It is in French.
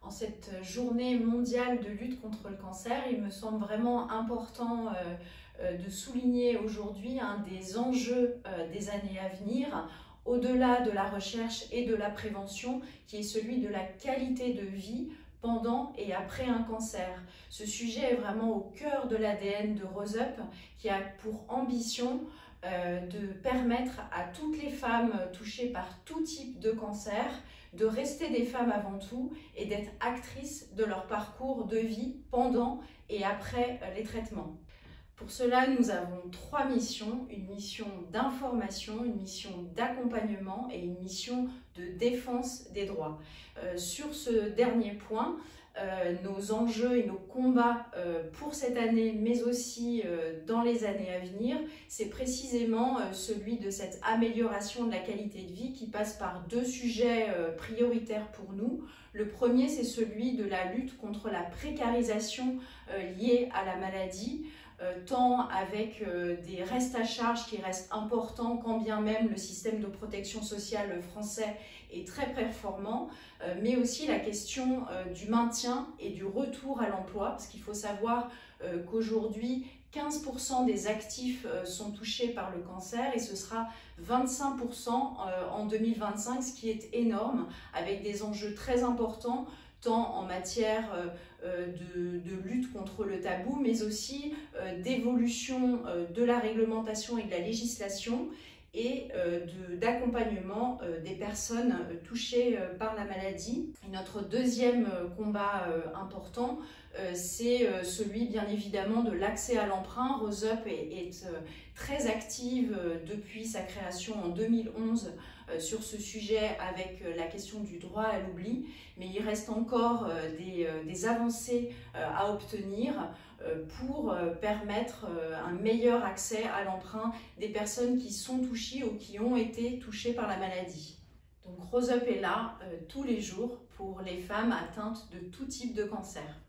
En cette journée mondiale de lutte contre le cancer, il me semble vraiment important de souligner aujourd'hui un des enjeux des années à venir, au-delà de la recherche et de la prévention, qui est celui de la qualité de vie pendant et après un cancer. Ce sujet est vraiment au cœur de l'ADN de Rose Up, qui a pour ambition de permettre à toutes les femmes touchées par tout type de cancer de rester des femmes avant tout et d'être actrices de leur parcours de vie pendant et après les traitements. Pour cela, nous avons 3 missions, une mission d'information, une mission d'accompagnement et une mission de défense des droits. Sur ce dernier point, nos enjeux et nos combats pour cette année, mais aussi dans les années à venir, c'est précisément celui de cette amélioration de la qualité de vie qui passe par 2 sujets prioritaires pour nous. Le premier, c'est celui de la lutte contre la précarisation liée à la maladie, tant avec des restes à charge qui restent importants, quand bien même le système de protection sociale français est très performant, mais aussi la question du maintien et du retour à l'emploi, parce qu'il faut savoir qu'aujourd'hui, 15% des actifs sont touchés par le cancer et ce sera 25% en 2025, ce qui est énorme, avec des enjeux très importants, tant en matière de lutte contre le tabou, mais aussi d'évolution de la réglementation et de la législation et d'accompagnement des personnes touchées par la maladie. Et notre deuxième combat important, c'est celui bien évidemment de l'accès à l'emprunt. Rose Up est très active depuis sa création en 2011 sur ce sujet avec la question du droit à l'oubli, mais il reste encore des avancées à obtenir pour permettre un meilleur accès à l'emprunt des personnes qui sont touchées ou qui ont été touchées par la maladie. Donc Rose Up est là tous les jours pour les femmes atteintes de tout type de cancer.